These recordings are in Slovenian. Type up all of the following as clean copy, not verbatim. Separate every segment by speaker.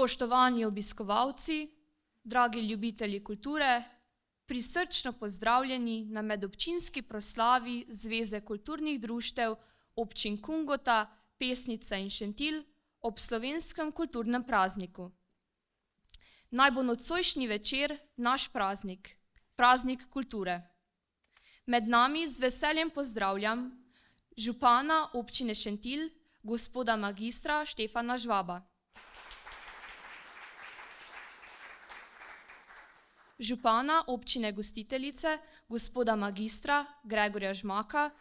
Speaker 1: Spoštovani obiskovalci, dragi ljubitelji kulture, prisrčno pozdravljeni na medobčinski proslavi Zveze kulturnih društev občin Kungota, Pesnica in Šentilj ob slovenskem kulturnem prazniku. Naj bo nocojšnji večer naš praznik, praznik kulture. Med nami z veseljem pozdravljam župana občine Šentilj, gospoda magistra Štefana Žvaba. Župana občine gostiteljice, gospoda magistra Gregorja Žmaka,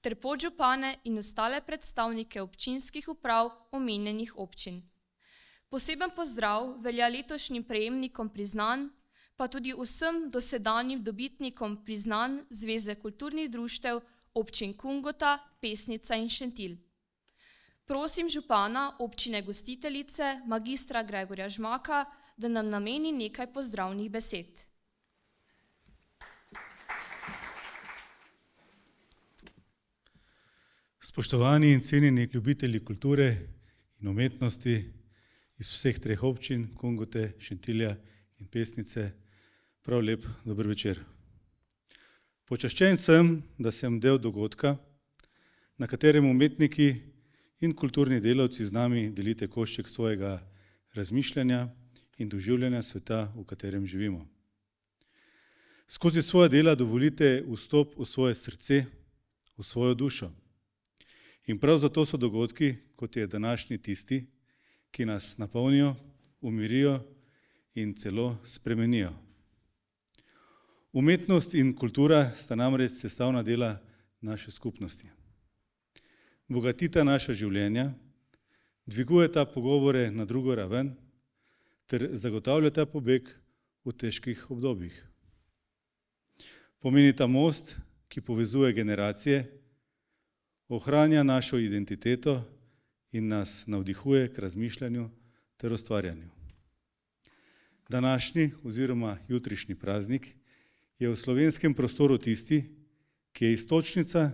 Speaker 1: ter podžupane in ostale predstavnike občinskih uprav omenjenih občin. Poseben pozdrav velja letošnjim prejemnikom priznanj, pa tudi vsem dosedanjim dobitnikom priznanj Zveze kulturnih društev občin Kungota, Pesnica in Šentilj. Prosim župana občine gostiteljice, magistra Gregorja Žmaka, da nam nameni nekaj pozdravnih besed.
Speaker 2: Spoštovani in cenjeni ljubitelji kulture in umetnosti iz vseh treh občin, Kungote, Šentilja in Pesnice, prav lep dober večer. Počaščen sem, da sem del dogodka, na katerem umetniki in kulturni delavci z nami delite košček svojega razmišljanja in doživljanja sveta, v katerem živimo. Skozi svoja dela dovolite vstop v svoje srce, v svojo dušo. In prav zato so dogodki, kot je današnji tisti, ki nas napolnijo, umirijo in celo spremenijo. Umetnost in kultura sta namreč sestavna dela naše skupnosti. Bogatita naša življenja, dvigujeta pogovore na drugo raven ter zagotavljata pobeg v težkih obdobjih. Pomenita most, ki povezuje generacije, ohranja našo identiteto in nas navdihuje k razmišljanju ter ustvarjanju. Današnji oziroma jutrišnji praznik je v slovenskem prostoru tisti, ki je iztočnica,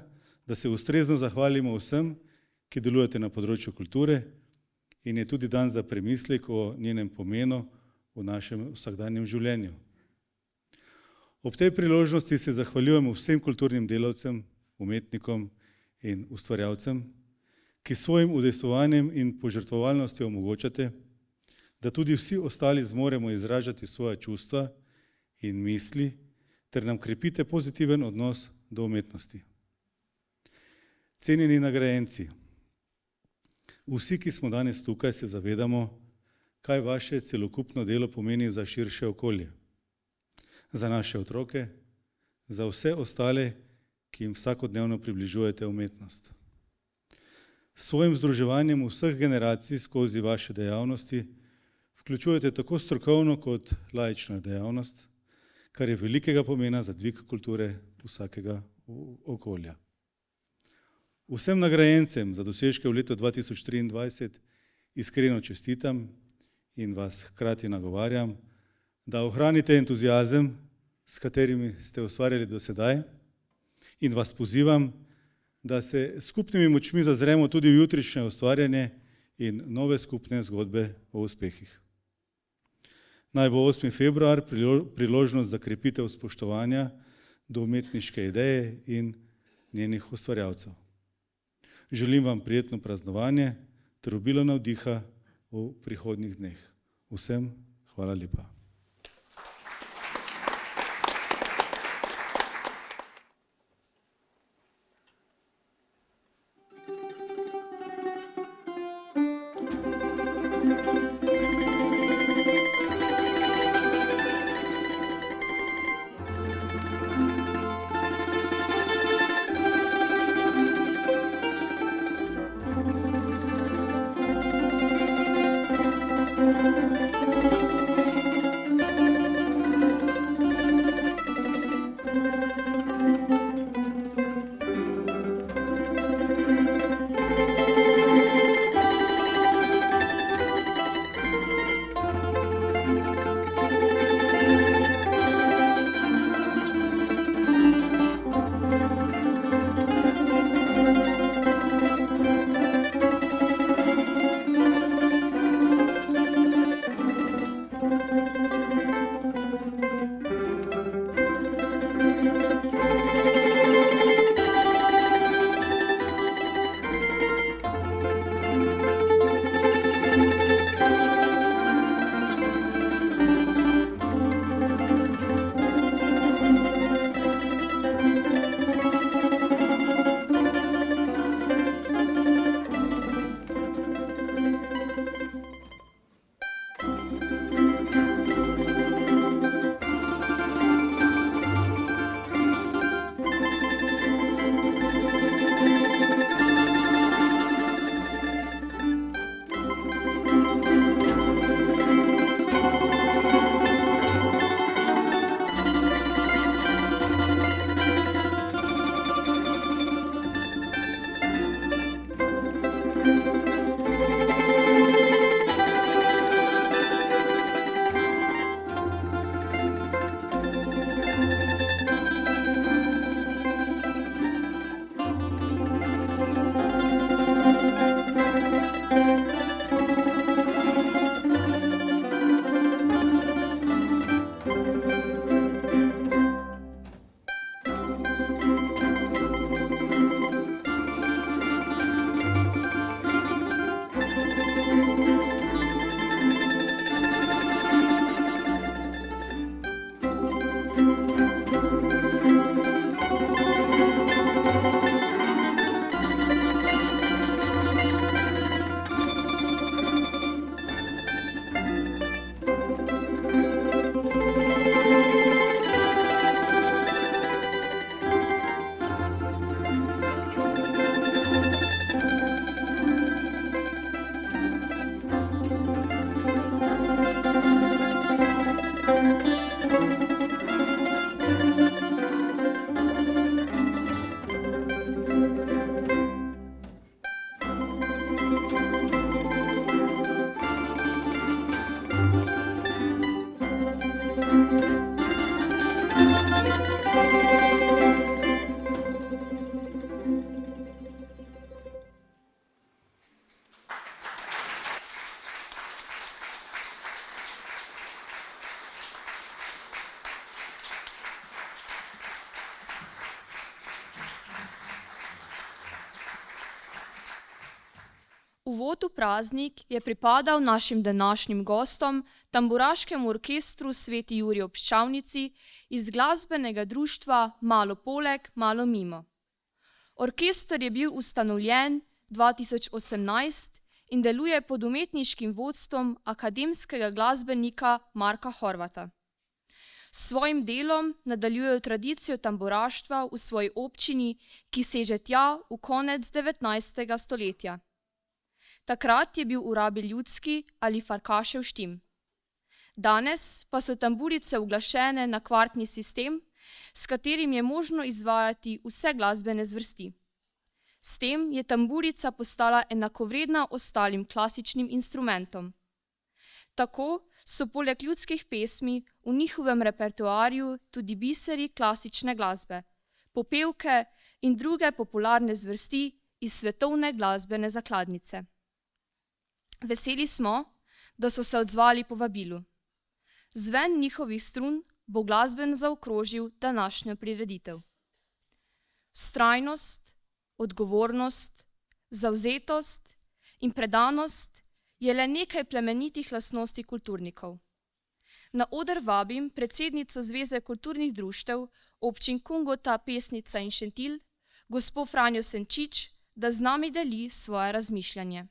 Speaker 2: da se ustrezno zahvalimo vsem, ki delujete na področju kulture, in je tudi dan za premislek o njenem pomenu v našem vsakdanjem življenju. Ob tej priložnosti se zahvaljujemo vsem kulturnim delavcem, umetnikom in ustvarjalcem, ki s svojim udejstvovanjem in požrtvovalnostjo omogočate, da tudi vsi ostali zmoremo izražati svoja čustva in misli ter nam krepite pozitiven odnos do umetnosti. Cenjeni nagrajenci, vsi, ki smo danes tukaj, se zavedamo, kaj vaše celokupno delo pomeni za širše okolje, za naše otroke, za vse ostale, ki jim vsakodnevno približujete umetnost. S svojim združevanjem vseh generacij skozi vaše dejavnosti vključujete tako strokovno kot laično dejavnost, kar je velikega pomena za dvig kulture vsakega okolja. Vsem nagrajencem za dosežke v letu 2023 iskreno čestitam in vas hkrati nagovarjam, da ohranite entuziazem, s katerimi ste ustvarjali do sedaj, in vas pozivam, da se skupnimi močmi zazremo tudi v jutrišnje ustvarjanje in nove skupne zgodbe o uspehih. Naj bo 8. februar priložnost za krepitev spoštovanja do umetniške ideje in njenih ustvarjalcev. Želim vam prijetno praznovanje ter obilo navdiha v prihodnjih dneh. Vsem hvala lepa.
Speaker 1: Uvod v praznik je pripadal našim današnjim gostom, tamburaškemu orkestru Sveti Jurij ob Ščavnici iz glasbenega društva Malo poleg, malo mimo. Orkester je bil ustanovljen 2018 in deluje pod umetniškim vodstvom akademskega glasbenika Marka Horvata. S svojim delom nadaljujejo tradicijo tamburaštva v svoji občini, ki seže tja v konec 19. stoletja. Takrat je bil v rabi ljudski ali farkašev štim. Danes pa so tamburice uglašene na kvartni sistem, s katerim je možno izvajati vse glasbene zvrsti. S tem je tamburica postala enakovredna ostalim klasičnim instrumentom. Tako so poleg ljudskih pesmi v njihovem repertoarju tudi biseri klasične glasbe, popevke in druge popularne zvrsti iz svetovne glasbene zakladnice. Veseli smo, da so se odzvali povabilu. Zven njihovih strun bo glasbeno zaokrožil današnjo prireditev. Vztrajnost, odgovornost, zavzetost in predanost je le nekaj plemenitih lastnosti kulturnikov. Na oder vabim predsednico Zveze kulturnih društev občin Kungota, Pesnica in Šentilj, gospo Franjo Senčič, da z nami deli svoje razmišljanje.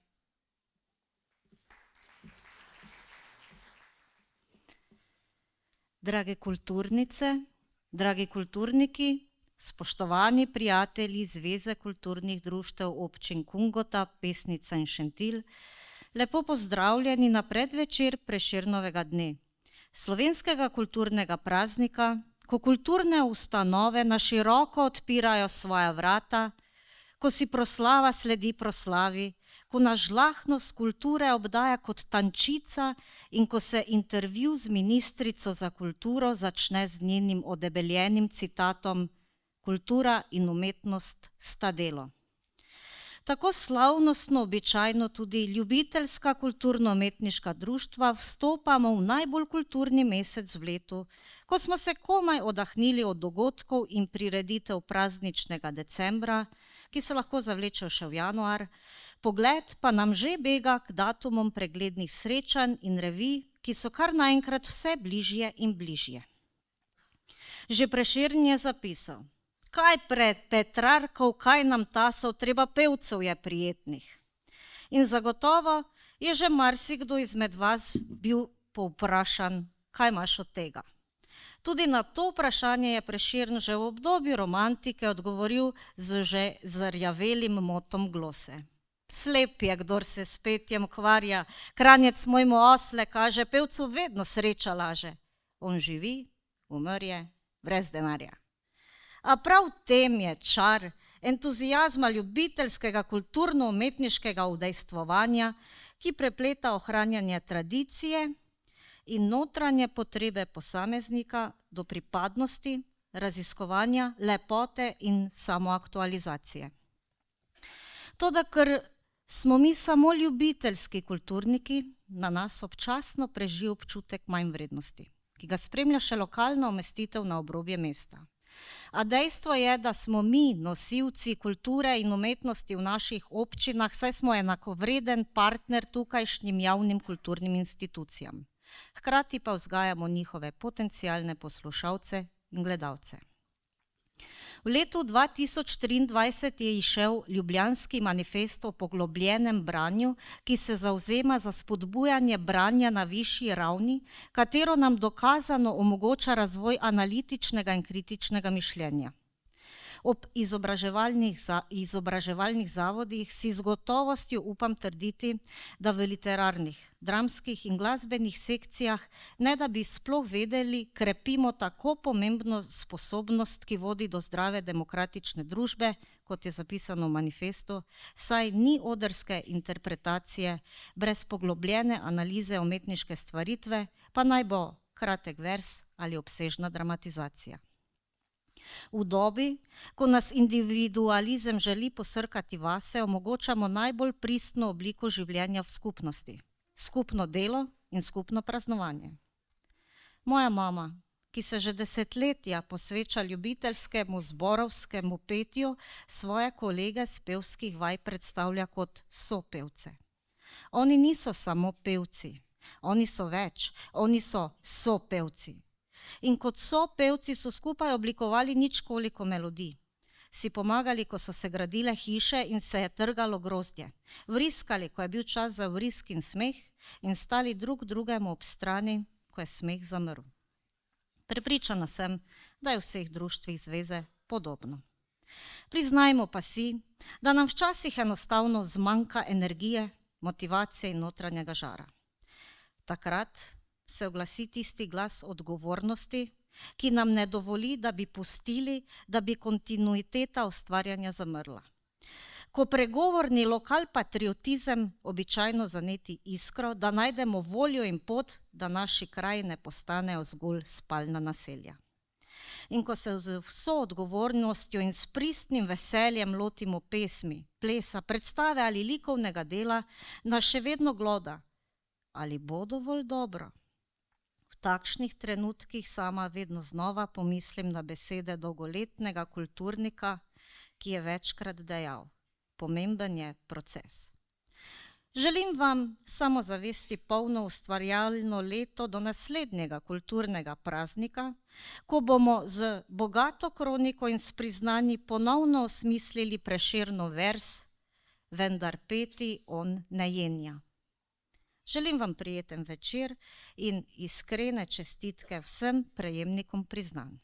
Speaker 3: Drage kulturnice, dragi kulturniki, spoštovani prijatelji Zveze kulturnih društev občin Kungota, Pesnica in Šentilj, lepo pozdravljeni na predvečer Prešernovega dne, slovenskega kulturnega praznika, ko kulturne ustanove na široko odpirajo svoja vrata, ko si proslava sledi proslavi, ko nas žlahtnost kulture obdaja kot tančica in ko se intervju z ministrico za kulturo začne z njenim odebeljenim citatom "Kultura in umetnost sta delo". Tako slavnostno običajno tudi ljubiteljska kulturno-umetniška društva vstopamo v najbolj kulturni mesec v letu, ko smo se komaj oddahnili od dogodkov in prireditev prazničnega decembra, ki se lahko zavlečejo še v januar, pogled pa nam že bega k datumom preglednih srečanj in revij, ki so kar naenkrat vse bližje in bližje. Že Prešern je zapisal: "Kaj pred Petrarkov, kaj nam tasov, treba pevcev je prijetnih." In zagotovo je že marsikdo izmed vas bil povprašan, kaj imaš od tega. Tudi na to vprašanje je Prešern že v obdobju romantike odgovoril z že zarjavelim motom glose: "Slep je, kdor se s petjem ukvarja, Kranjec mojmu osle kaže, pevcu vedno sreča laže. On živi, umr je, brez denarja." A prav v tem je čar entuziazma ljubiteljskega kulturno-umetniškega udejstvovanja, ki prepleta ohranjanje tradicije in notranje potrebe posameznika do pripadnosti, raziskovanja, lepote in samoaktualizacije. Toda ker smo mi samo ljubiteljski kulturniki, na nas občasno preži občutek manjvrednosti, ki ga spremlja še lokalna umestitev na obrobje mesta. A dejstvo je, da smo mi nosilci kulture in umetnosti v naših občinah, saj smo enakovreden partner tukajšnjim javnim kulturnim institucijam. Hkrati pa vzgajamo njihove potencialne poslušalce in gledalce. V letu 2023 je izšel Ljubljanski manifest o poglobljenem branju, ki se zavzema za spodbujanje branja na višji ravni, katero nam dokazano omogoča razvoj analitičnega in kritičnega mišljenja. Ob izobraževalnih zavodih si z gotovostjo upam trditi, da v literarnih, dramskih in glasbenih sekcijah, ne da bi sploh vedeli, krepimo tako pomembno sposobnost, ki vodi do zdrave demokratične družbe, kot je zapisano v manifestu, saj ni odrske interpretacije brez poglobljene analize umetniške stvaritve, pa naj bo kratek vers ali obsežna dramatizacija. V dobi, ko nas individualizem želi posrkati vase, omogočamo najbolj pristno obliko življenja v skupnosti, skupno delo in skupno praznovanje. Moja mama, ki se že desetletja posveča ljubiteljskemu zborovskemu petju, svoje kolege s pevskih vaj predstavlja kot sopevce, Oni niso samo pevci, oni so več, oni so sopevci. In kot sopevci so skupaj oblikovali ničkoliko melodij. Si pomagali, ko so se gradile hiše in se je trgalo grozdje. Vriskali, ko je bil čas za vrisk in smeh, in stali drug drugemu ob strani, ko je smeh zamrl. Prepričana sem, da je v vseh društvih zveze podobno. Priznajmo pa si, da nam včasih enostavno zmanjka energije, motivacije in notranjega žara. Takrat se oglasi tisti glas odgovornosti, ki nam ne dovoli, da bi pustili, da bi kontinuiteta ustvarjanja zamrla. Ko pregovorni lokalpatriotizem običajno zaneti iskro, da najdemo voljo in pot, da naši kraji ne postanejo zgolj spalna naselja. In ko se z vso odgovornostjo in s pristnim veseljem lotimo pesmi, plesa, predstave ali likovnega dela, nas še vedno gloda, ali bo dovolj dobro. V takšnih trenutkih sama vedno znova pomislim na besede dolgoletnega kulturnika, ki je večkrat dejal: pomemben je proces. Želim vam samozavesti polno ustvarjalno leto do naslednjega kulturnega praznika, ko bomo z bogato kroniko in s priznanji ponovno osmislili Prešernov vers, vendar peti on ne jenja. Želim vam prijeten večer in iskrene čestitke vsem prejemnikom priznanj.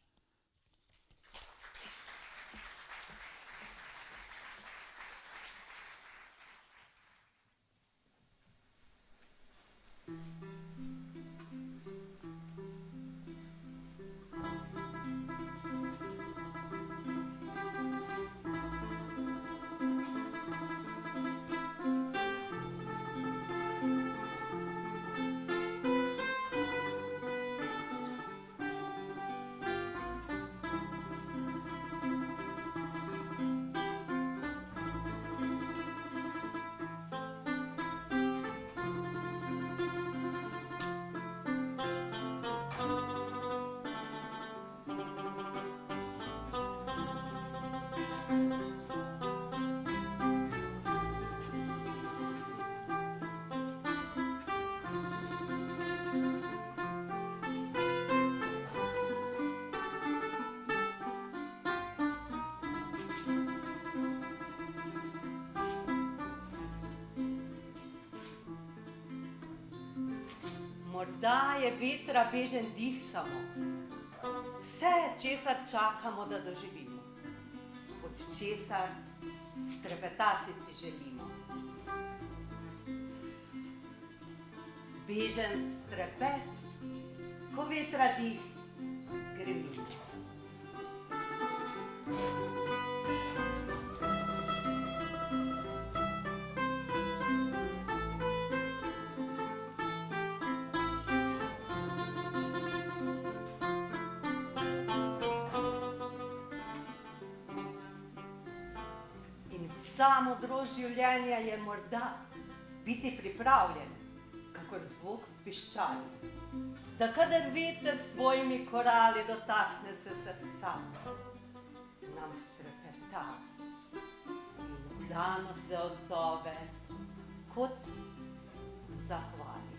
Speaker 4: Morda je vetra bežen dih samo, vse, česar čakamo, da doživimo, od česar strepetati si želimo. Bežen strepet, ko vetra dih gremimo. Samo modrost življenja je morda biti pripravljen, kakor zvok v piščali, da kadar veter s svojimi korali dotakne se srca, nam strepeta in vdano se odzove kot zahvali.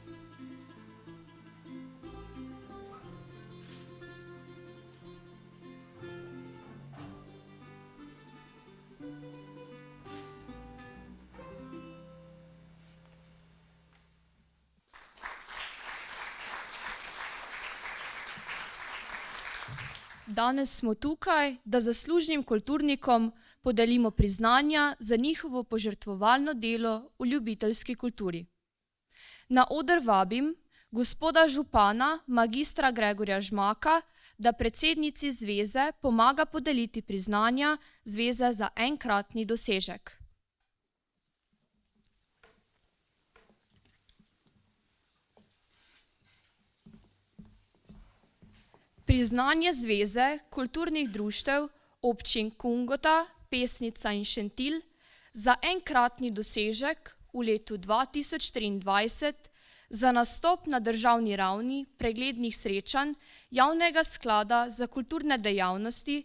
Speaker 1: Danes smo tukaj, da zaslužnim kulturnikom podelimo priznanja za njihovo požrtvovalno delo v ljubiteljski kulturi. Na oder vabim gospoda župana, magistra Gregorja Žmaka, da predsednici zveze pomaga podeliti priznanja zveze za enkratni dosežek. Priznanje Zveze kulturnih društev občin Kungota, Pesnica in Šentilj za enkratni dosežek v letu 2023 za nastop na državni ravni preglednih srečanj Javnega sklada za kulturne dejavnosti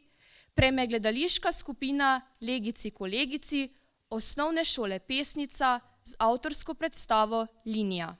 Speaker 1: prejme gledališka skupina Legici kolegici Osnovne šole Pesnica z avtorsko predstavo Linija.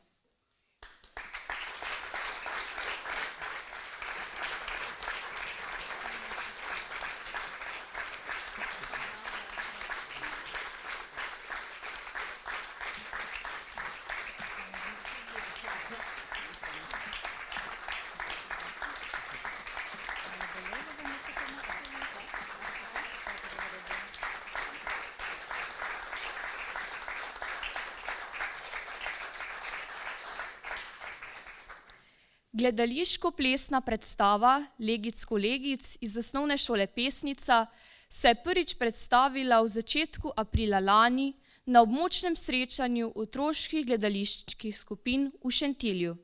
Speaker 1: Gledališko-plesna predstava Legic Kolegic iz osnovne šole Pesnica se je prvič predstavila v začetku aprila lani na območnem srečanju otroških gledaliških skupin v Šentilju.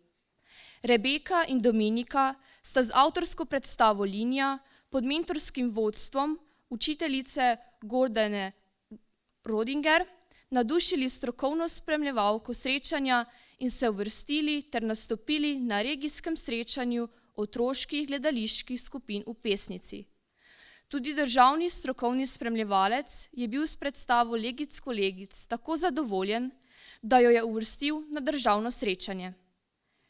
Speaker 1: Rebeka in Dominika sta z avtorsko predstavo Linija pod mentorskim vodstvom učiteljice Gordane Rodinger navdušili strokovno spremljevalko srečanja in se uvrstili ter nastopili na regijskem srečanju otroških gledaliških skupin v Pesnici. Tudi državni strokovni spremljevalec je bil s predstavo Legic Kolegic tako zadovoljen, da jo je uvrstil na državno srečanje.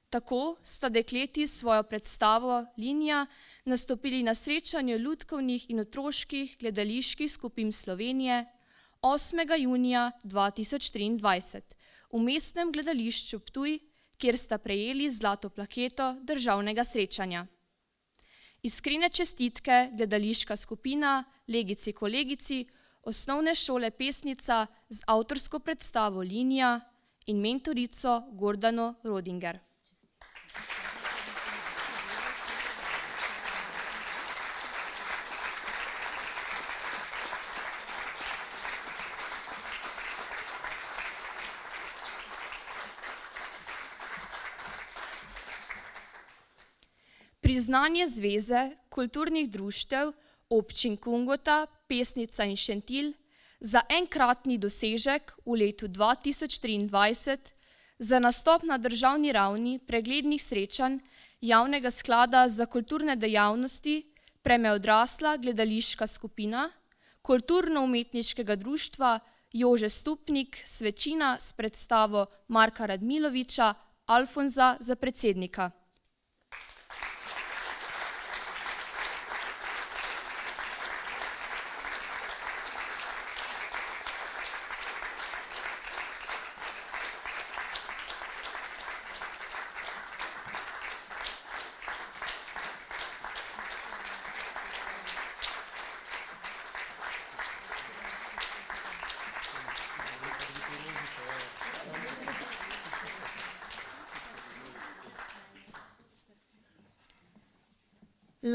Speaker 1: Tako sta dekleti s svojo predstavo Linija nastopili na srečanju lutkovnih in otroških gledaliških skupin Slovenije 8. junija 2023 v mestnem gledališču Ptuj, kjer sta prejeli zlato plaketo državnega srečanja. Iskrene čestitke gledališka skupina Legici Kolegici osnovne šole Pesnica z avtorsko predstavo Linija in mentorico Gordano Rodinger. Priznanje Zveze kulturnih društev občin Kungota, Pesnica in Šentilj za enkratni dosežek v letu 2023 za nastop na državni ravni preglednih srečanj Javnega sklada za kulturne dejavnosti prejme odrasla gledališka skupina Kulturno-umetniškega društva Jože Stupnik Svečina s predstavo Marka Radmiloviča Alfonza za predsednika.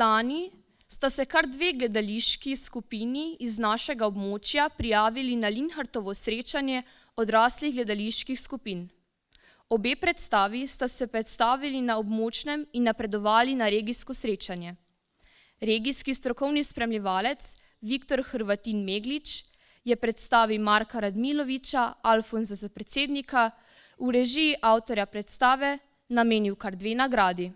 Speaker 1: Lani sta se kar dve gledališki skupini iz našega območja prijavili na Linhartovo srečanje odraslih gledaliških skupin. Obe predstavi sta se predstavili na območnem in napredovali na regijsko srečanje. Regijski strokovni spremljevalec Viktor Hrvatin Meglič je predstavi Marka Radmiloviča Alfonza za predsednika v režiji avtorja predstave namenil kar 2 nagradi.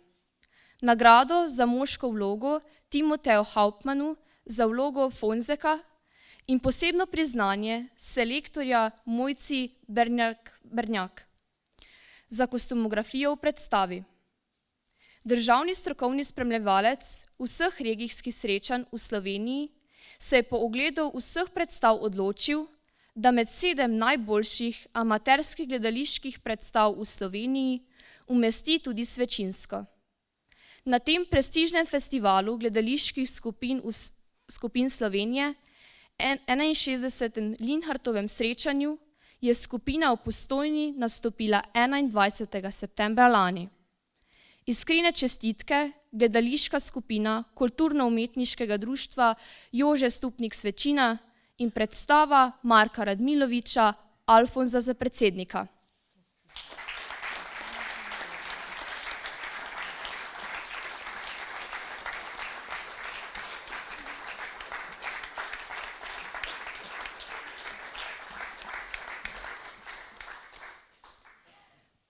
Speaker 1: Nagrado za moško vlogo Timoteju Hauptmanu za vlogo Fonzeka in posebno priznanje selektorja Mojci Bernjak za kostumografijo v predstavi. Državni strokovni spremljevalec vseh regijskih srečanj v Sloveniji se je po ogledu vseh predstav odločil, da med 7 najboljših amaterskih gledaliških predstav v Sloveniji umesti tudi Svečinsko. Na tem prestižnem festivalu gledaliških skupin Slovenije, 61. Linhartovem srečanju, je skupina v Postojni nastopila 21. septembra lani. Iskrene čestitke gledališka skupina Kulturno-umetniškega društva Jože Stupnik Svečina in predstava Marka Radmiloviča Alfonza za predsednika.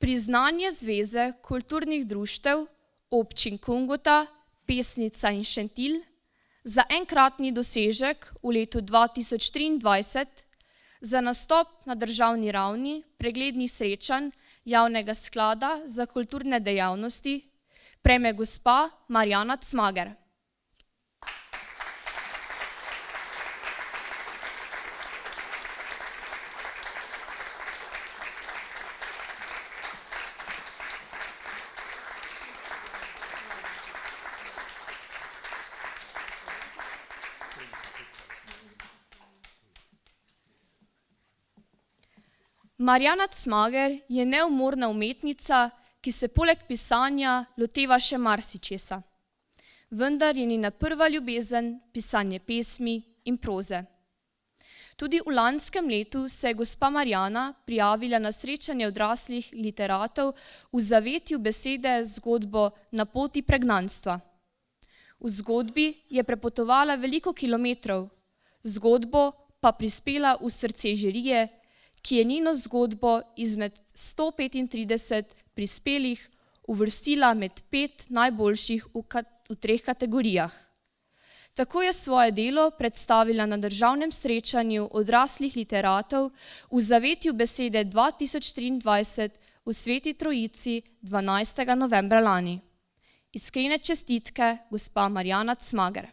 Speaker 1: Priznanje Zveze kulturnih društev občin Kungota, Pesnica in Šentilj za enkratni dosežek v letu 2023 za nastop na državni ravni preglednih srečanj Javnega sklada za kulturne dejavnosti prejme gospa Marjana Cmager. Marjana Cmager je neumorna umetnica, ki se poleg pisanja loteva še marsičesa. Vendar je njena prva ljubezen pisanje pesmi in proze. Tudi v lanskem letu se je gospa Marjana prijavila na srečanje odraslih literatov v zavetju besede zgodbo Na poti pregnanstva. V zgodbi je prepotovala veliko kilometrov, zgodbo pa prispela v srce žirije, ki je njeno zgodbo izmed 135 prispelih uvrstila med 5 najboljših v 3 kategorijah. Tako je svoje delo predstavila na državnem srečanju odraslih literatov v zavetju besede 2023 v Sveti Trojici 12. novembra lani. Iskrene čestitke, gospa Marjana Cmager.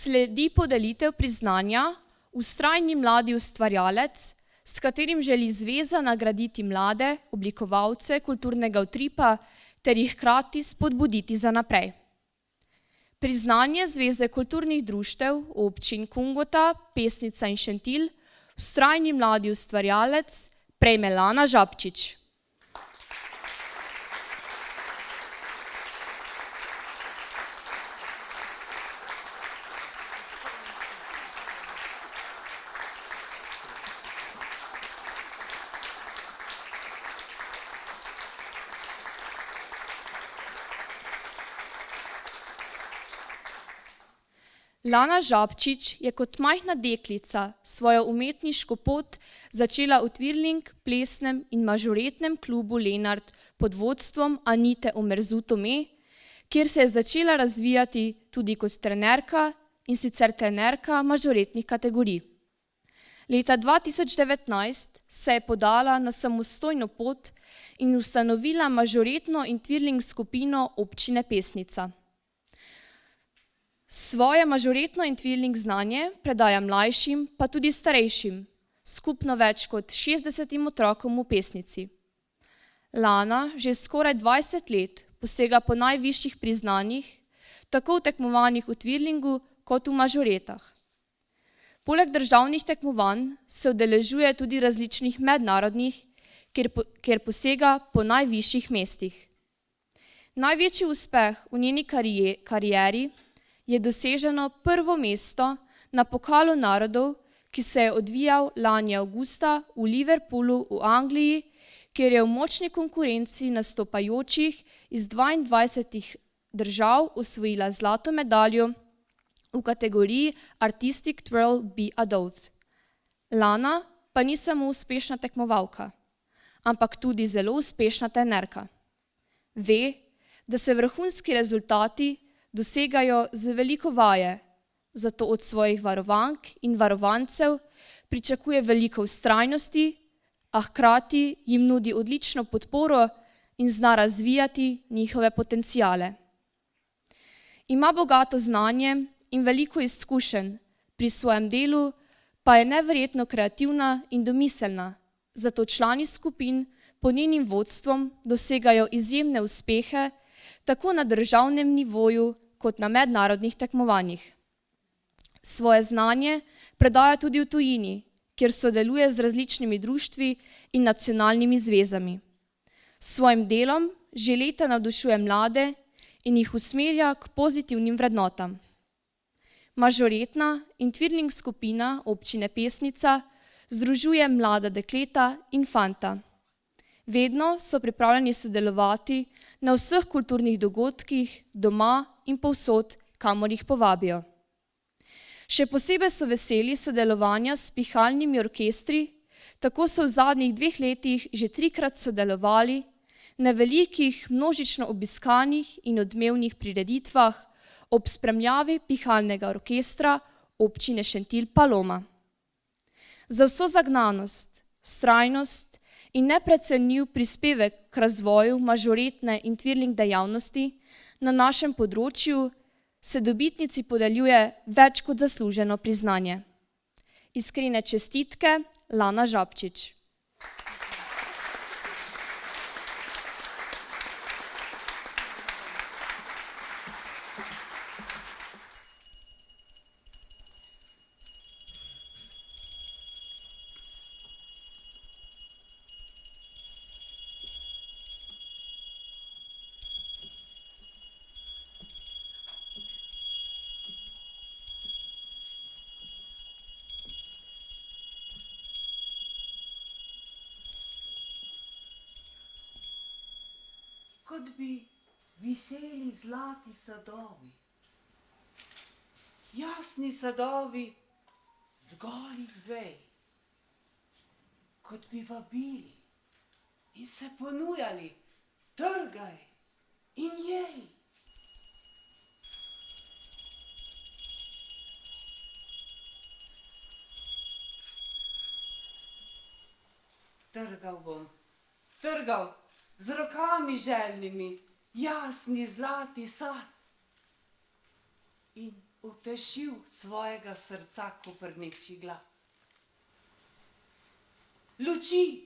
Speaker 1: Sledi podelitev priznanja Vztrajni mladi ustvarjalec, s katerim želi zveza nagraditi mlade oblikovalce kulturnega utripa ter jih hkrati spodbuditi za naprej. Priznanje Zveze kulturnih društev občin Kungota, Pesnica in Šentilj, Vztrajni mladi ustvarjalec prejme Lana Žabčič. Lana Žabčič je kot majhna deklica svojo umetniško pot začela v Twirling, plesnem in mažoretnem klubu Lenart pod vodstvom Anite Omerzut-Tome, kjer se je začela razvijati tudi kot trenerka, in sicer trenerka mažoretnih kategorij. Leta 2019 se je podala na samostojno pot in ustanovila mažoretno in Twirling skupino občine Pesnica. Svoje mažoretno in Twirling znanje predaja mlajšim, pa tudi starejšim, skupno več kot 60 otrokom v Pesnici. Lana že skoraj 20 let posega po najvišjih priznanjih, tako v tekmovanjih v Twirlingu kot v mažoretah. Poleg državnih tekmovanj se udeležuje tudi različnih mednarodnih, kjer posega po najvišjih mestih. Največji uspeh v njeni karieri je doseženo prvo mesto na Pokalu narodov, ki se je odvijal lani avgusta v Liverpoolu v Angliji, kjer je v močni konkurenci nastopajočih iz 22 držav osvojila zlato medaljo v kategoriji Artistic Twirl Be Adult. Lana pa ni samo uspešna tekmovalka, ampak tudi zelo uspešna trenerka. Ve, da se vrhunski rezultati dosegajo z veliko vaje, zato od svojih varovank in varovancev pričakuje veliko vztrajnosti, a hkrati jim nudi odlično podporo in zna razvijati njihove potenciale. Ima bogato znanje in veliko izkušenj, pri svojem delu pa je neverjetno kreativna in domiselna, zato člani skupin pod njenim vodstvom dosegajo izjemne uspehe tako na državnem nivoju kot na mednarodnih tekmovanjih. Svoje znanje predaja tudi v tujini, kjer sodeluje z različnimi društvi in nacionalnimi zvezami. S svojim delom že leta navdušuje mlade in jih usmerja k pozitivnim vrednotam. Mažoretna in Twirling skupina občine Pesnica združuje mlada dekleta in fanta. Vedno so pripravljeni sodelovati na vseh kulturnih dogodkih, doma in povsod, kamor jih povabijo. Še posebej so veseli sodelovanja s pihalnimi orkestri, tako so v zadnjih 2 letih že 3-krat sodelovali na velikih, množično obiskanih in odmevnih prireditvah ob spremljavi pihalnega orkestra občine Šentilj Paloma. Za vso zagnanost, vztrajnost in neprecenljiv prispevek k razvoju mažoretne in twirling dejavnosti na našem področju se dobitnici podeljuje več kot zasluženo priznanje. Iskrene čestitke, Lana Žabčič.
Speaker 4: Kot bi viseli zlati sadovi, jasni sadovi z golih vej, kot bi vabili in se ponujali, trgaj in jej. Trgal bom, trgal, z rokami željnimi, jasni zlati sad in utešil svojega srca koprneči glas. Luči,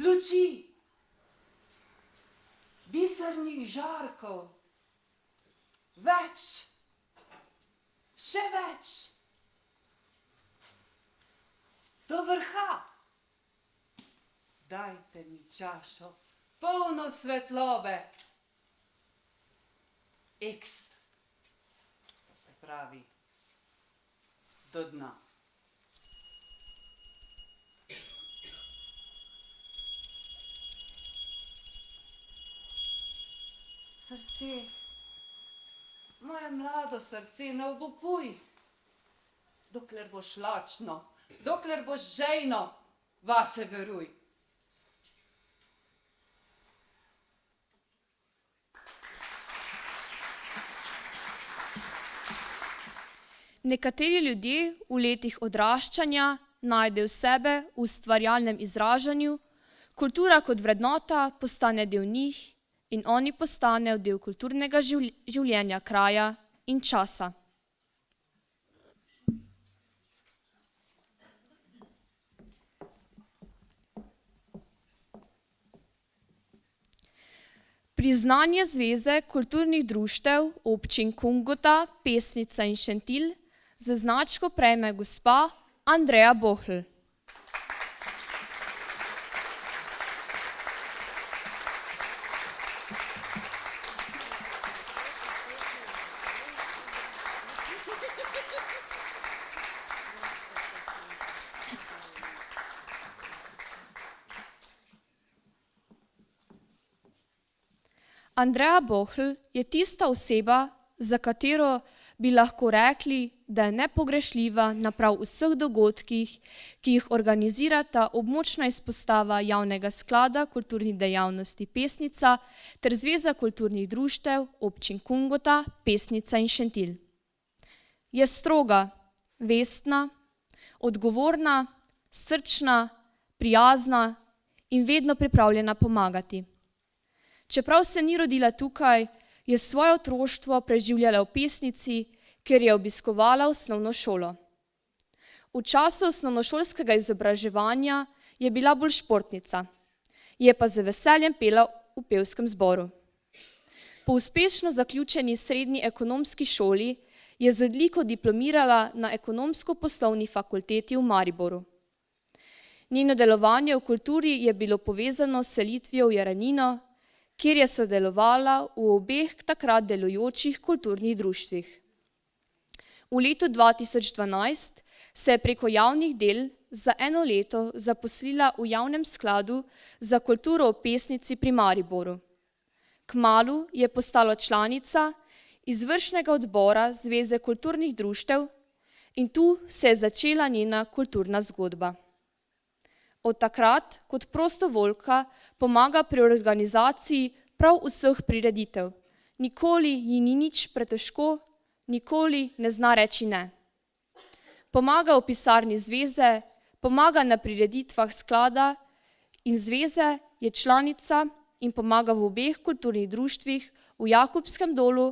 Speaker 4: luči, bisernih žarkov, več, še več, do vrha. Dajte mi čašo, polno svetlobe. X, to se pravi, do dna. Srce, moje mlado srce, ne obupuj, dokler boš lačno, dokler boš žejno, vase veruj.
Speaker 1: Nekateri ljudje v letih odraščanja najdejo sebe v ustvarjalnem izražanju, kultura kot vrednota postane del njih in oni postanejo del kulturnega življenja kraja in časa. Priznanje Zveze kulturnih društev občin Kungota, Pesnica in Šentilj z značko prejme gospa Andreja Bohl. Andreja Bohl je tista oseba, za katero bi lahko rekli, da je nepogrešljiva na prav vseh dogodkih, ki jih organizirata območna izpostava Javnega sklada kulturnih dejavnosti Pesnica ter Zveza kulturnih društev občin Kungota, Pesnica in Šentilj. Je stroga, vestna, odgovorna, srčna, prijazna in vedno pripravljena pomagati. Čeprav se ni rodila tukaj, je svoje otroštvo preživljala v Pesnici, kjer je obiskovala osnovno šolo. V času osnovnošolskega izobraževanja je bila bolj športnica, je pa z veseljem pela v pevskem zboru. Po uspešno zaključeni srednji ekonomski šoli je z odliko diplomirala na Ekonomsko-poslovni fakulteti v Mariboru. Njeno delovanje v kulturi je bilo povezano s selitvijo v Jarenino, kjer je sodelovala v obeh takrat delujočih kulturnih društvih. V letu 2012 se je preko javnih del za 1 leto zaposlila v javnem skladu za kulturo v Pesnici pri Mariboru. Kmalu je postala članica izvršnega odbora Zveze kulturnih društev in tu se je začela njena kulturna zgodba. Od takrat kot prostovoljka pomaga pri organizaciji prav vseh prireditev. Nikoli ji ni nič pretežko, nikoli ne zna reči ne. Pomaga v pisarni zveze, pomaga na prireditvah sklada in zveze, je članica in pomaga v obeh kulturnih društvih v Jakobskem dolu,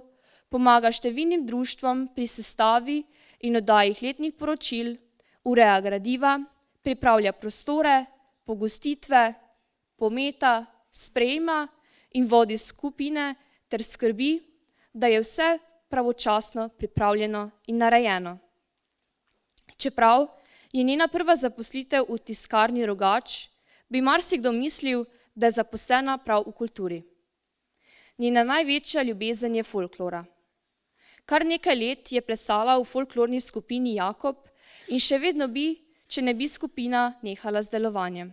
Speaker 1: pomaga številnim društvom pri sestavi in oddaji letnih poročil, ureja gradiva, pripravlja prostore, pogostitve, pometa, sprejema in vodi skupine ter skrbi, da je vse pravočasno pripravljeno in narejeno. Čeprav je njena prva zaposlitev v tiskarni Rogač, bi marsikdo mislil, da je zaposlena prav v kulturi. Njena največja ljubezen je folklora. Kar nekaj let je plesala v folklorni skupini Jakob in še vedno bi, če ne bi skupina nehala z delovanjem.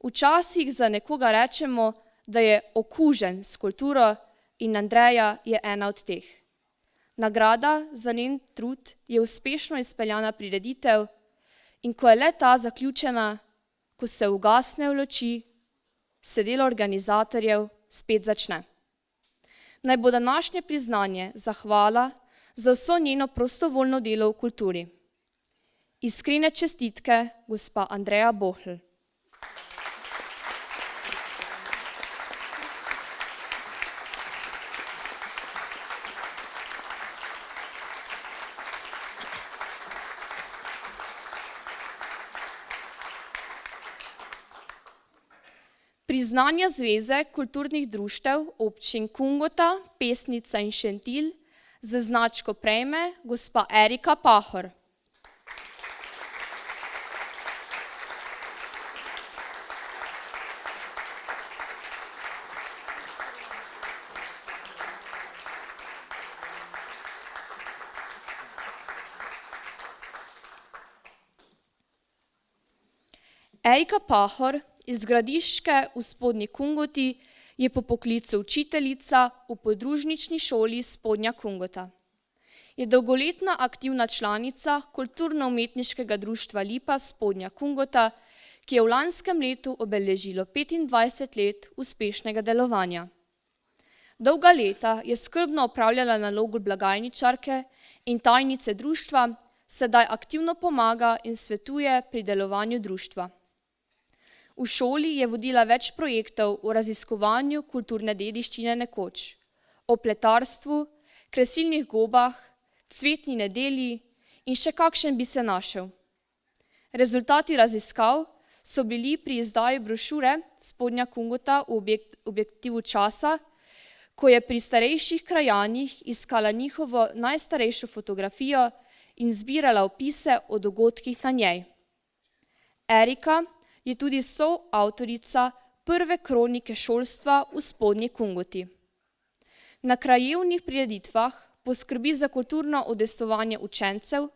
Speaker 1: Včasih za nekoga rečemo, da je okužen s kulturo in Andreja je ena od teh. Nagrada za njen trud je uspešno izpeljana prireditev in ko je le ta zaključena, ko se ugasnejo luči, se delo organizatorjev spet začne. Naj bo današnje priznanje zahvala za vso njeno prostovoljno delo v kulturi. Iskrene čestitke, gospa Andreja Bohl. Priznanja Zveze kulturnih društev občin Kungota, Pesnica in Šentilj z značko prejme gospa Erika Pahor. Erika Pahor iz Gradiške v Spodnji Kungoti je po poklicu učiteljica v podružnični šoli Spodnja Kungota. Je dolgoletna aktivna članica Kulturno-umetniškega društva Lipa Spodnja Kungota, ki je v lanskem letu obeležilo 25 let uspešnega delovanja. Dolga leta je skrbno opravljala nalogo blagajničarke in tajnice društva, sedaj aktivno pomaga in svetuje pri delovanju društva. V šoli je vodila več projektov o raziskovanju kulturne dediščine nekoč, o pletarstvu, kresilnih gobah, cvetni nedelji in še kakšen bi se našel. Rezultati raziskav so bili pri izdaji brošure Spodnja Kungota v objektivu časa, ko je pri starejših krajanih iskala njihovo najstarejšo fotografijo in zbirala opise o dogodkih na njej. Erika je tudi soavtorica prve kronike šolstva v Spodnji Kungoti. Na krajevnih prireditvah poskrbi za kulturno udejstvovanje učencev,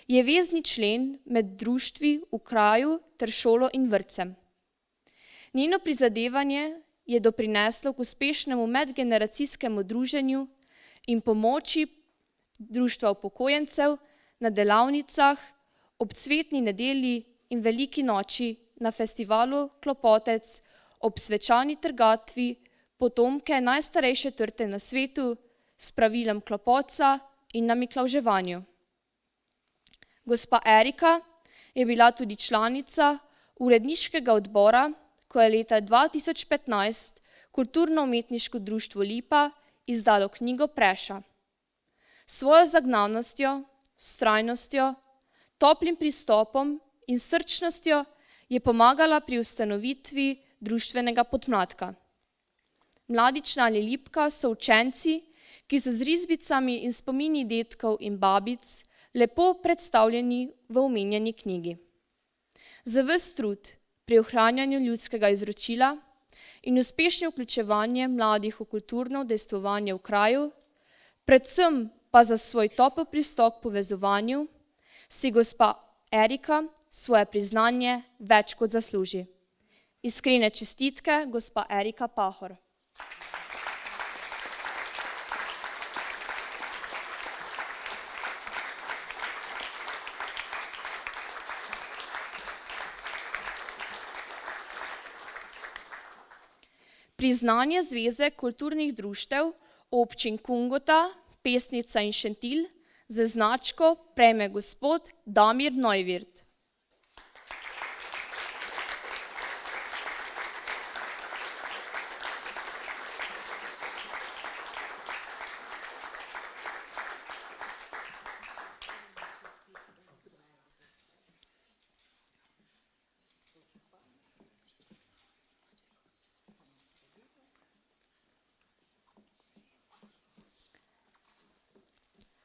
Speaker 1: je vezni člen med društvi v kraju ter šolo in vrtcem. Njeno prizadevanje je doprineslo k uspešnemu medgeneracijskemu druženju in pomoči društva upokojencev na delavnicah, ob cvetni nedelji in veliki noči na festivalu Klopotec, ob svečani trgatvi potomke najstarejše trte na svetu s pravilom klopotca in na miklavževanju. Gospa Erika je bila tudi članica uredniškega odbora, ko je leta 2015 Kulturno-umetniško društvo Lipa izdalo knjigo Preša. Svojo zagnanostjo, vztrajnostjo, toplim pristopom in srčnostjo je pomagala pri ustanovitvi društvenega podmladka. Mladi člani Lipka so učenci, ki so z risbicami in spomini dedkov in babic lepo predstavljeni v omenjeni knjigi. Za ves trud pri ohranjanju ljudskega izročila in uspešno vključevanje mladih v kulturno udejstvovanje v kraju, predvsem pa za svoj topel pristop k povezovanju, si gospa Erika svoje priznanje več kot zasluži. Iskrene čestitke, gospa Erika Pahor. Priznanje Zveze kulturnih društev občin Kungota, Pesnica in Šentilj z značko prejme gospod Damir Neuwirth.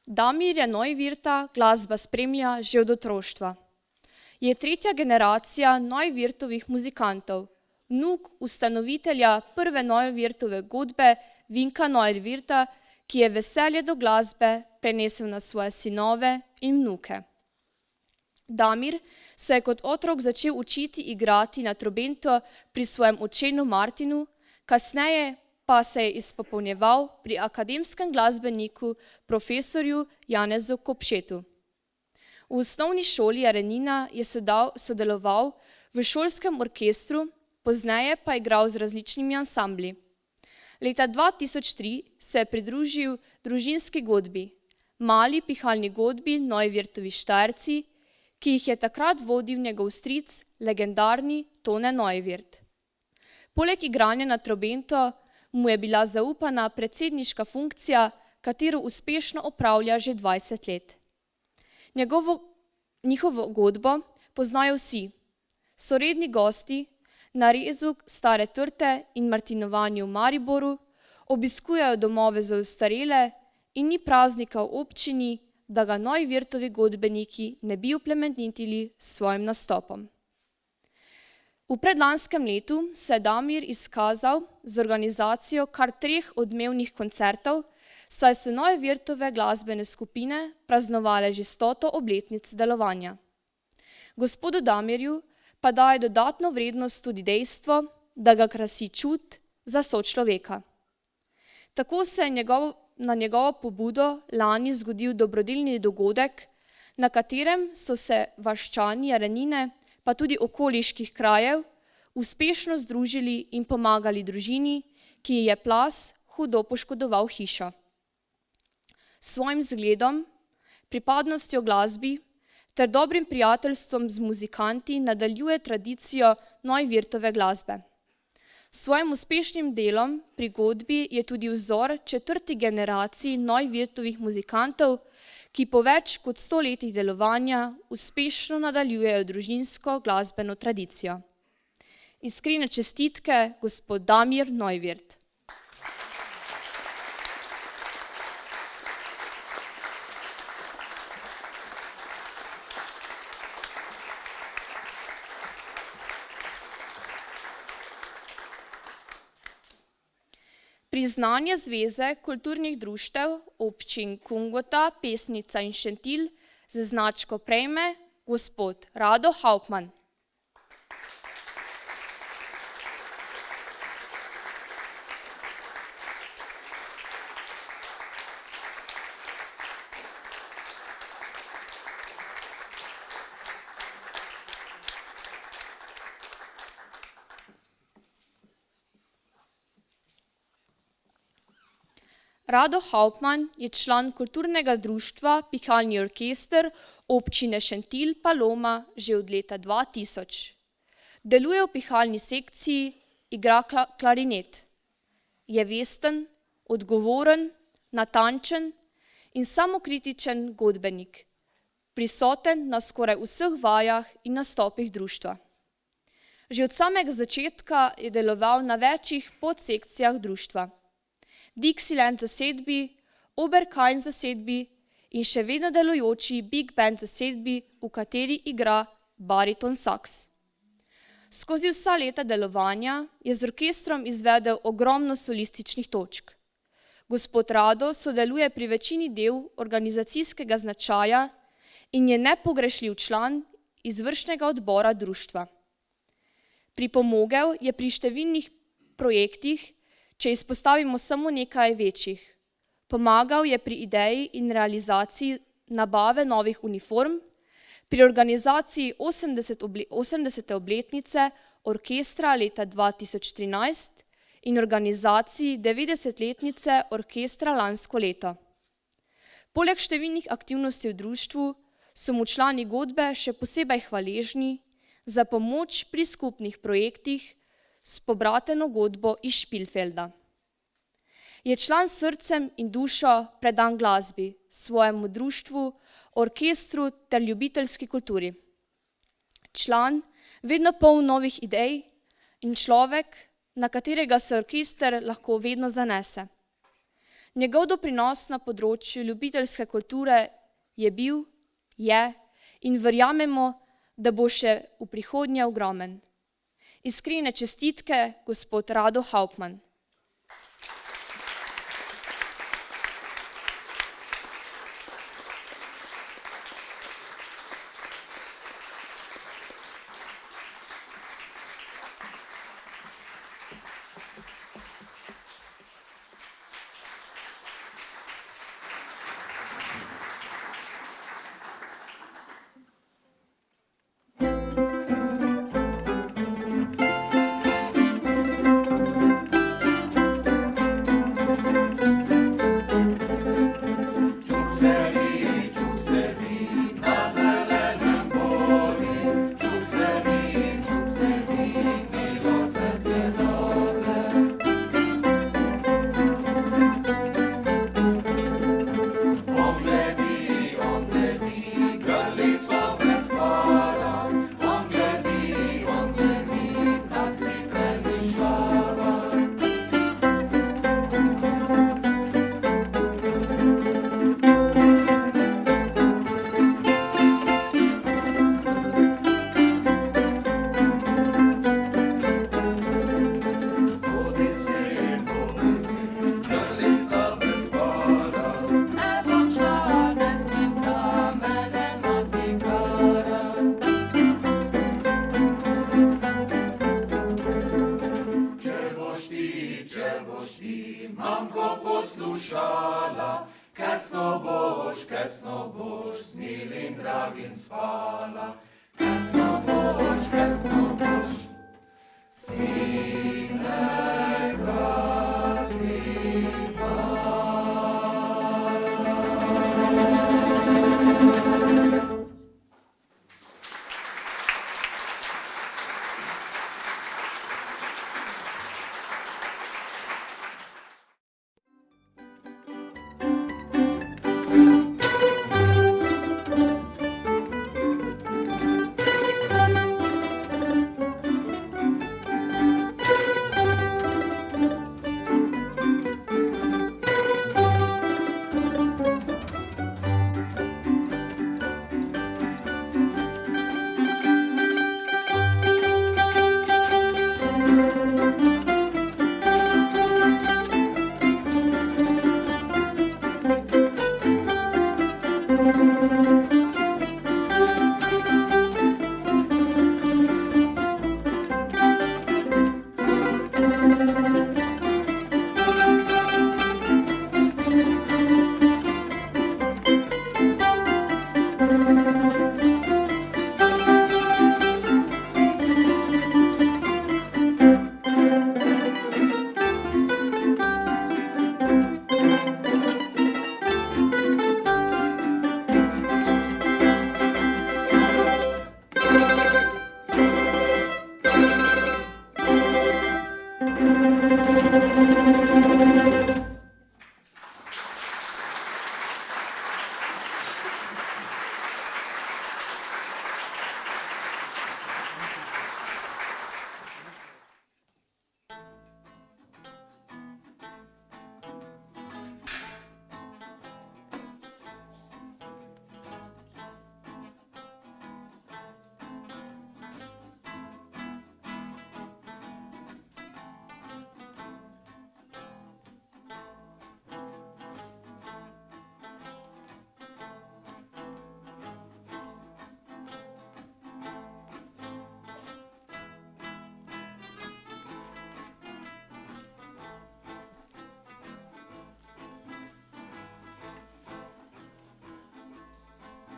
Speaker 1: Damirja Neuwirtha glasba spremlja že od otroštva. Je tretja generacija Neuwirthovih muzikantov, vnuk ustanovitelja prve Neuwirthove godbe Vinka Neuwirtha, ki je veselje do glasbe prenesel na svoje sinove in vnuke. Damir se je kot otrok začel učiti igrati na trobento pri svojem očenu Martinu, kasneje pa se je izpopolnjeval pri akademskem glasbeniku profesorju Janezu Kopšetu. V osnovni šoli Jarenina je sodeloval v šolskem orkestru, pozneje pa igral z različnimi ansambli. Leta 2003 se je pridružil družinski godbi, mali pihalni godbi Neuwirthovi Štajerci, ki jih je takrat vodil njegov stric, legendarni Tone Neuwirth. Poleg igranja na trobento mu je bila zaupana predsedniška funkcija, katero uspešno opravlja že 20 let. Njihovo godbo poznajo vsi, so redni gosti na rezu Stare Trte in martinovanju v Mariboru, obiskujejo domove za ostarele in ni praznika v občini, da ga Neuwirthovi godbeniki ne bi oplemenitili s svojim nastopom. V predlanskem letu se je Damir izkazal z organizacijo kar 3 odmevnih koncertov, saj so Neuwirthove glasbene skupine praznovale že 100. obletnico delovanja. Gospodu Damirju pa daje dodatno vrednost tudi dejstvo, da ga krasi čut za sočloveka. Tako se je na njegovo pobudo lani zgodil dobrodelni dogodek, na katerem so se vaščani Jarenine pa tudi okoliških krajev uspešno združili in pomagali družini, ki ji je plaz hudo poškodoval hišo. S svojim zgledom, pripadnostjo glasbi ter dobrim prijateljstvom z muzikanti nadaljuje tradicijo Neuwirthove glasbe. S svojim uspešnim delom pri godbi je tudi vzor 4. generaciji Neuwirthovih muzikantov, ki po več kot 100 letih delovanja uspešno nadaljujejo družinsko glasbeno tradicijo. Iskrene čestitke, gospod Damir Neuwirth. Priznanje Zveze kulturnih društev občin Kungota, Pesnica in Šentilj z značko prejme gospod Rado Hauptmann. Rado Hauptmann je član kulturnega društva Pihalni orkester občine Šentilj Paloma že od leta 2000. Deluje v pihalni sekciji, igra klarinet. Je vesten, odgovoren, natančen in samokritičen godbenik, prisoten na skoraj vseh vajah in nastopih društva. Že od samega začetka je deloval na večjih podsekcijah društva. Dixieland zasedbi, Oberkain zasedbi in še vedno delujoči Big Band zasedbi, v kateri igra bariton saks. Skozi vsa leta delovanja je z orkestrom izvedel ogromno solističnih točk. Gospod Rado sodeluje pri večini del organizacijskega značaja in je nepogrešljiv član izvršnega odbora društva. Pripomogel je pri številnih projektih, če izpostavimo samo nekaj večjih. Pomagal je pri ideji in realizaciji nabave novih uniform, pri organizaciji 80. obletnice orkestra leta 2013 in organizaciji 90-letnice orkestra lansko leto. Poleg številnih aktivnosti v društvu so mu člani godbe še posebej hvaležni za pomoč pri skupnih projektih s pobrateno godbo iz Špilfelda. Je član s srcem in dušo predan glasbi, svojemu društvu, orkestru ter ljubiteljski kulturi. Član, vedno poln novih idej in človek, na katerega se orkester lahko vedno zanese. Njegov doprinos na področju ljubiteljske kulture je bil, je in verjamemo, da bo še v prihodnje ogromen. Iskrene čestitke, gospod Rado Hauptmann.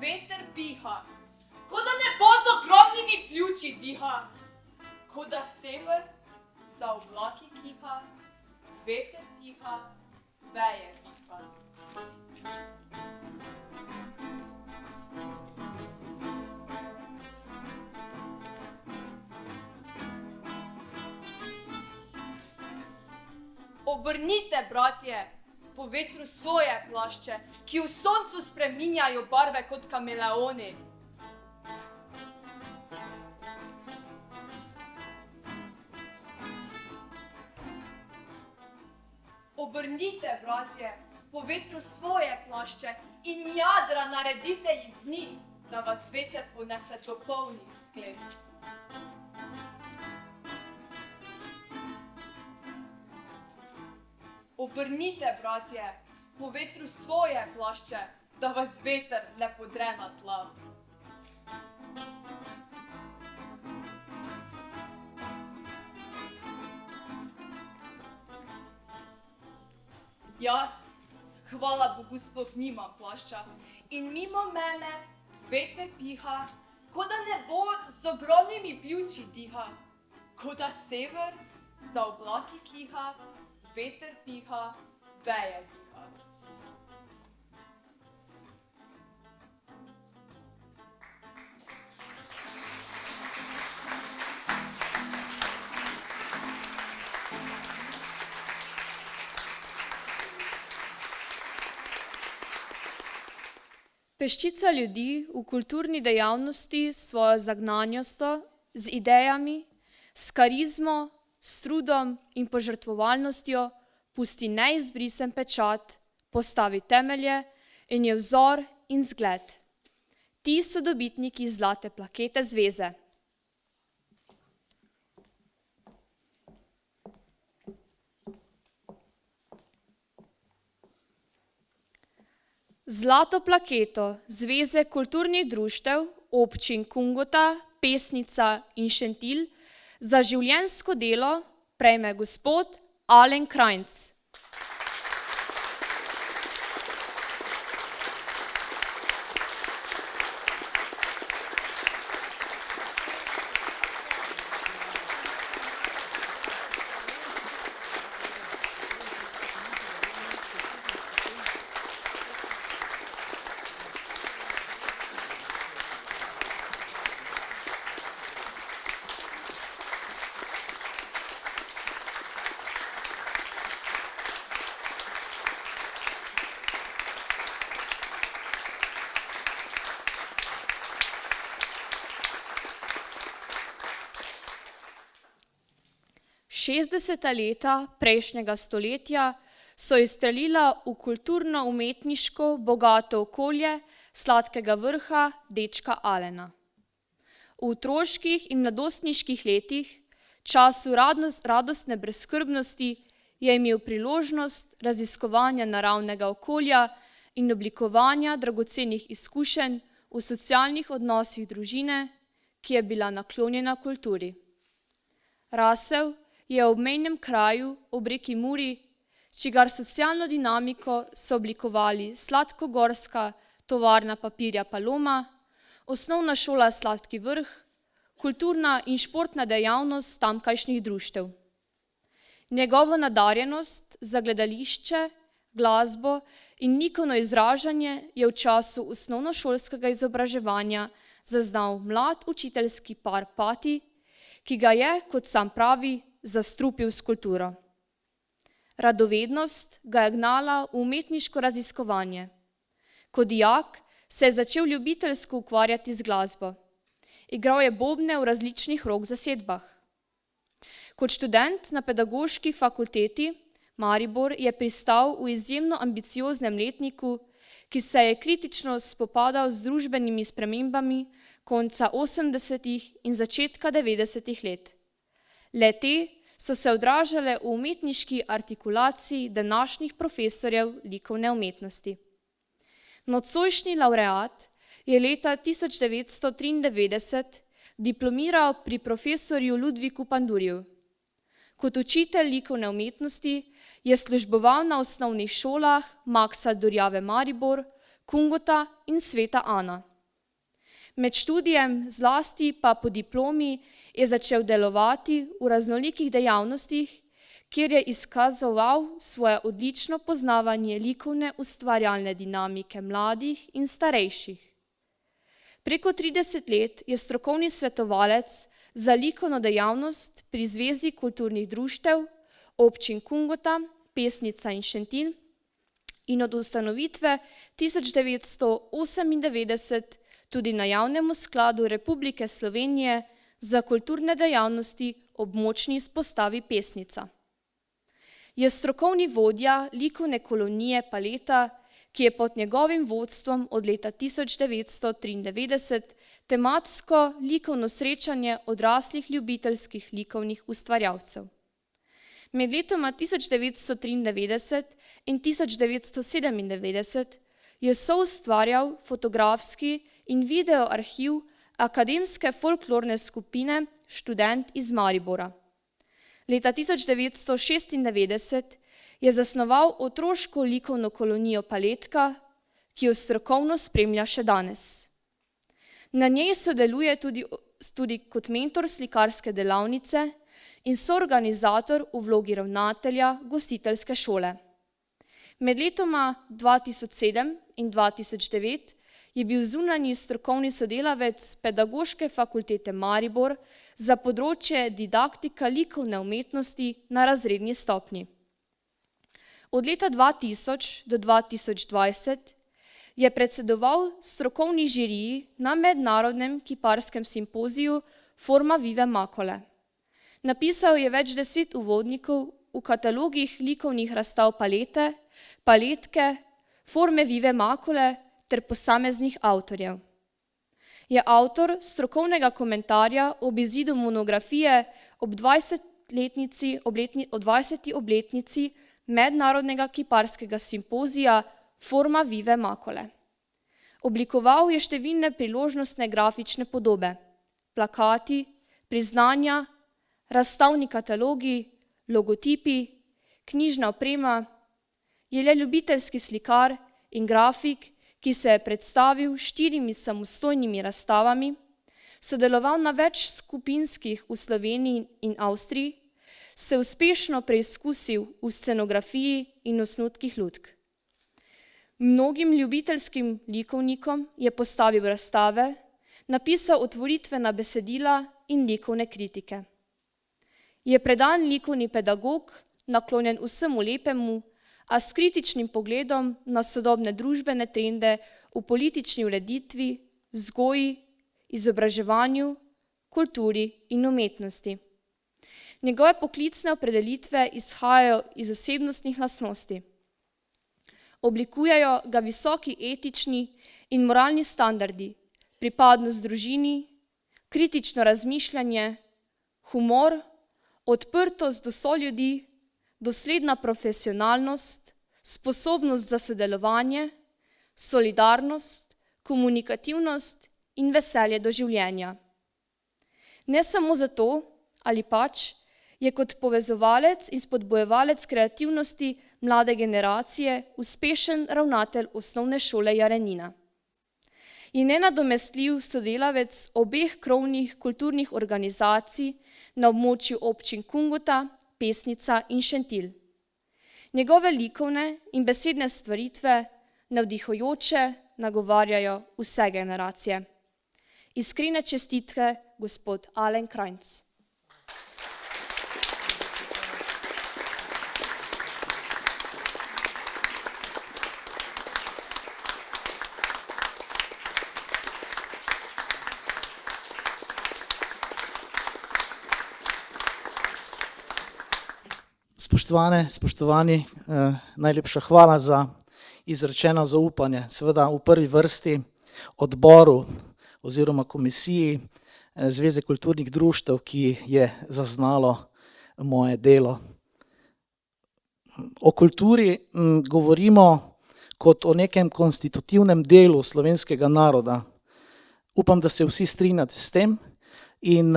Speaker 1: Veter piha, ko da nebo z ogromnimi pljuči diha, ko da sever za oblaki kiha, veter piha, veje piha. Obrnite, bratje, po vetru svoje plašče, ki v soncu spreminjajo barve kot kameleoni. Obrnite, bratje, po vetru svoje plašče in jadra naredite iz njih, da vas veter ponese do polnih skled. Obrnite, bratje, po vetru svoje plašče, da vas veter ne podre na tla. Jaz, hvala Bogu, sploh nimam plašča in mimo mene veter piha, ko da nebo z ogromnimi pljuči diha, ko da sever za oblaki kiha, veter piha, veje piha. Peščica ljudi v kulturni dejavnosti s svojo zagnanjostjo, z idejami, s karizmo, s trudom in požrtvovalnostjo pusti neizbrisen pečat, postavi temelje in je vzor in zgled. Ti so dobitniki zlate plakete zveze. Zlato plaketo Zveze kulturnih društev občin Kungota, Pesnica in Šentilj za življenjsko delo prejme gospod Alen Krajnc. Šestdeseta leta prejšnjega stoletja so izstrelila v kulturno-umetniško bogato okolje Sladkega Vrha dečka Alena. V otroških in mladostniških letih, času radostne brezskrbnosti, je imel priložnost raziskovanja naravnega okolja in oblikovanja dragocenih izkušenj v socialnih odnosih družine, ki je bila naklonjena kulturi. Rasel je v obmejnem kraju ob reki Muri, čigar socialno dinamiko so oblikovali Sladkogorska tovarna papirja Paloma, osnovna šola Sladki Vrh, kulturna in športna dejavnost tamkajšnjih društev. Njegovo nadarjenost za gledališče, glasbo in likovno izražanje je v času osnovnošolskega izobraževanja zaznal mlad učiteljski par Pati, ki ga je, kot sam pravi, zastrupil s kulturo. Radovednost ga je gnala v umetniško raziskovanje. Kot dijak se je začel ljubiteljsko ukvarjati z glasbo. Igral je bobne v različnih rock zasedbah. Kot študent na pedagoški fakulteti Maribor je pristal v izjemno ambicioznem letniku, ki se je kritično spopadal z družbenimi spremembami konca 80. in začetka 90. let. Le-te so se odražale v umetniški artikulaciji današnjih profesorjev likovne umetnosti. Nocojšnji lavreat je leta 1993 diplomiral pri profesorju Ludviku Pandurju. Kot učitelj likovne umetnosti je služboval na osnovnih šolah Maksa Durjave Maribor, Kungota in Sveta Ana. Med študijem, zlasti pa po diplomi, je začel delovati v raznolikih dejavnostih, kjer je izkazoval svoje odlično poznavanje likovne ustvarjalne dinamike mladih in starejših. Preko 30 let je strokovni svetovalec za likovno dejavnost pri Zvezi kulturnih društev občin Kungota, Pesnica in Šentilj in od ustanovitve 1998 tudi na Javnem skladu Republike Slovenije za kulturne dejavnosti ob močni izpostavi Pesnica. Je strokovni vodja likovne kolonije Paleta, ki je pod njegovim vodstvom od leta 1993 tematsko likovno srečanje odraslih ljubiteljskih likovnih ustvarjalcev. Med letoma 1993 in 1997 je soustvarjal fotografski in video arhiv akademske folklorne skupine Študent iz Maribora. Leta 1996 je zasnoval otroško likovno kolonijo Paletka, ki jo strokovno spremlja še danes. Na njej sodeluje tudi kot mentor slikarske delavnice in soorganizator v vlogi ravnatelja gostiteljske šole. Med letoma 2007 in 2009 je bil zunanji strokovni sodelavec Pedagoške fakultete Maribor za področje didaktika likovne umetnosti na razredni stopnji. Od leta 2000 do 2020 je predsedoval strokovni žiriji na mednarodnem kiparskem simpoziju Forma Vive Macole. Napisal je več 10 uvodnikov v katalogih likovnih razstav Palete, Paletke, Forme Vive Macole ter posameznih avtorjev. Je avtor strokovnega komentarja ob izidu monografije ob 20. obletnici mednarodnega kiparskega simpozija Forma Vive Macole. Oblikoval je številne priložnostne grafične podobe, plakati, priznanja, razstavni katalogi, logotipi, knjižna oprema. Je le ljubiteljski slikar in grafik, ki se je predstavil 4 samostojnimi razstavami, sodeloval na več skupinskih v Sloveniji in Avstriji, se uspešno preizkusil v scenografiji in osnutkih lutk. Mnogim ljubiteljskim likovnikom je postavil razstave, napisal otvoritvena besedila in likovne kritike. Je predan likovni pedagog, naklonjen vsemu lepemu, a s kritičnim pogledom na sodobne družbene trende v politični ureditvi, vzgoji, izobraževanju, kulturi in umetnosti. Njegove poklicne opredelitve izhajajo iz osebnostnih lastnosti. Oblikujejo ga visoki etični in moralni standardi, pripadnost družini, kritično razmišljanje, humor, odprtost do soljudi, dosledna profesionalnost, sposobnost za sodelovanje, solidarnost, komunikativnost in veselje do življenja. Ne samo zato, ali pač, je kot povezovalec in spodbujevalec kreativnosti mlade generacije uspešen ravnatelj osnovne šole Jarenina. Je nenadomestljiv sodelavec obeh krovnih kulturnih organizacij na območju občin Kungota, Pesnica in Šentilj. Njegove likovne in besedne stvaritve navdihujoče nagovarjajo vse generacije. Iskrene čestitke, gospod Alen Krajnc.
Speaker 5: Spoštovani, najlepša hvala za izrečeno zaupanje. Seveda v prvi vrsti odboru oziroma komisiji Zveze kulturnih društev, ki je zaznalo moje delo. O kulturi govorimo kot o nekem konstitutivnem delu slovenskega naroda. Upam, da se vsi strinjate s tem in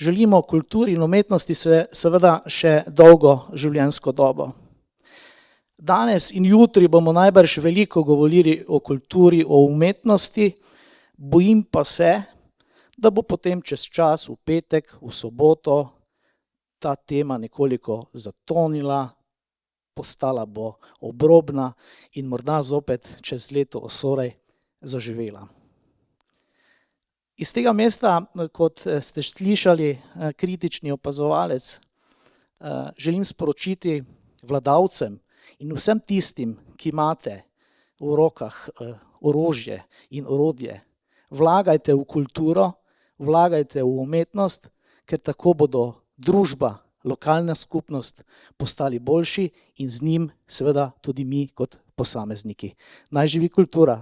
Speaker 5: želimo kulturi in umetnosti seveda še dolgo življenjsko dobo. Danes in jutri bomo najbrž veliko govorili o kulturi, o umetnosti, bojim pa se, da bo potem čez čas v petek, v soboto ta tema nekoliko zatonila, postala bo obrobna in morda zopet čez leto osorej zaživela. Iz tega mesta, kot ste slišali, kritični opazovalec, želim sporočiti vladavcem in vsem tistim, ki imate v rokah orožje in orodje, vlagajte v kulturo, vlagajte v umetnost, ker tako bodo družba, lokalna skupnost postali boljši in z njim seveda tudi mi kot posamezniki. Naj živi kultura!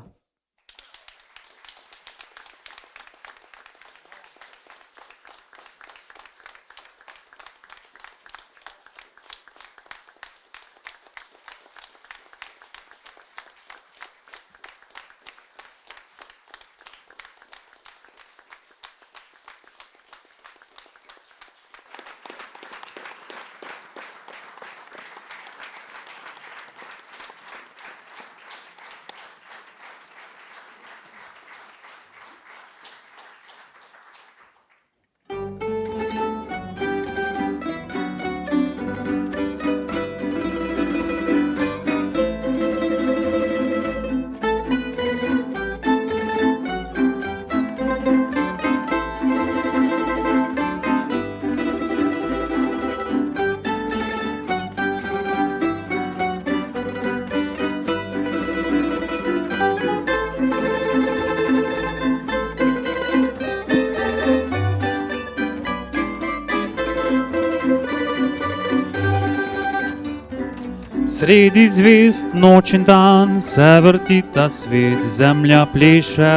Speaker 6: Sredi zvezd noč in dan se vrti ta svet, zemlja pleše,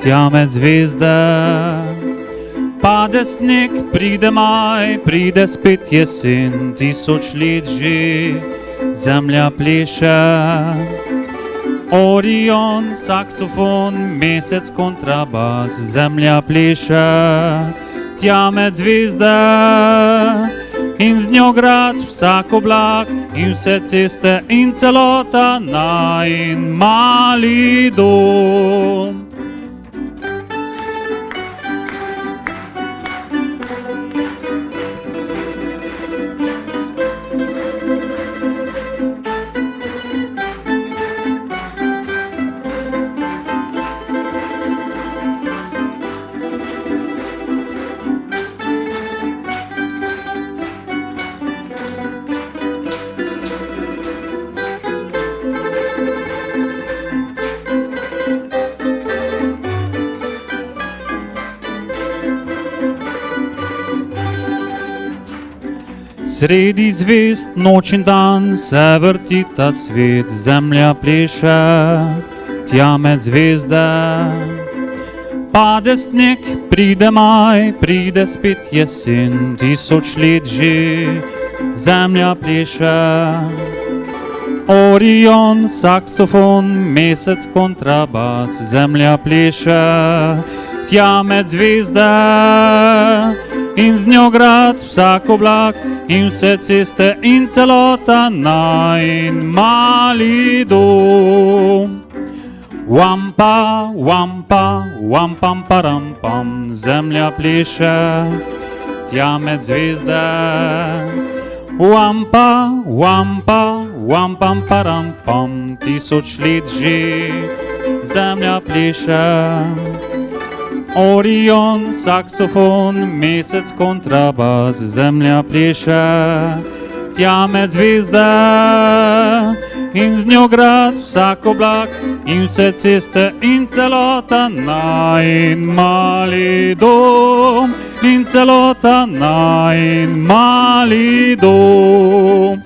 Speaker 6: tja med zvezde. Pade sneg, pride maj, pride spet jesen, 1000 let že, zemlja pleše. Orion, saksofon, mesec, kontrabas, zemlja pleše, tja med zvezde. In z njo grad vsak oblak in vse ceste in celota najin mali dom. Sredi zvezd noč in dan se vrti ta svet, zemlja pleše, tja med zvezde. Pade sneg, pride maj, pride spet jesen, 1000 let že, zemlja pleše. Orion, saksofon, mesec, kontrabas, zemlja pleše, tja med zvezde. In z njo grad vsak oblak in vse ceste in celota najin mali dom. Wampa, wampa, wampam param pam, zemlja pleše, tja med zvezde. Wampa, wampa, wampam param pam, 1000 let že, zemlja pleše. Orion, saksofon, mesec, kontrabas, zemlja pleše, tja med zvezde. In z njo grad vsak oblak in vse ceste in celota najin mali dom. In celota najin mali dom.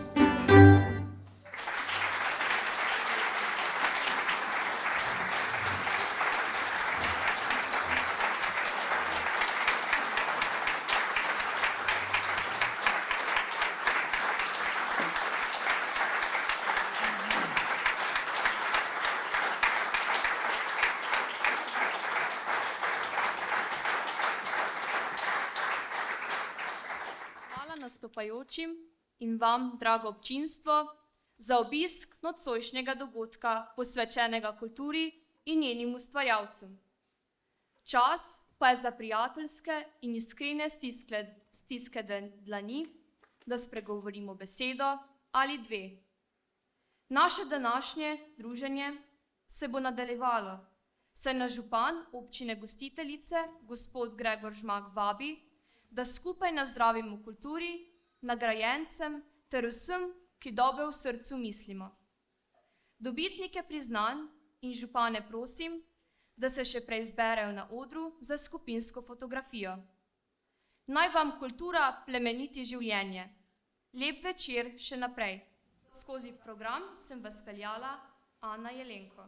Speaker 1: Nastopajočim in vam, drago občinstvo, za obisk nocojšnjega dogodka posvečenega kulturi in njenim ustvarjalcem. Čas pa je za prijateljske in iskrene stiske dlani, da spregovorimo besedo ali dve. Naše današnje druženje se bo nadaljevalo, saj nas župan občine gostiteljice, gospod Gregor Žmag, vabi, da skupaj nazdravimo kulturi, nagrajencem ter vsem, ki dobro v srcu mislimo. Dobitnike priznanj in župane prosim, da se še prej zberejo na odru za skupinsko fotografijo. Naj vam kultura plemeniti življenje. Lep večer še naprej. Skozi program sem vas peljala Ana Jelenko.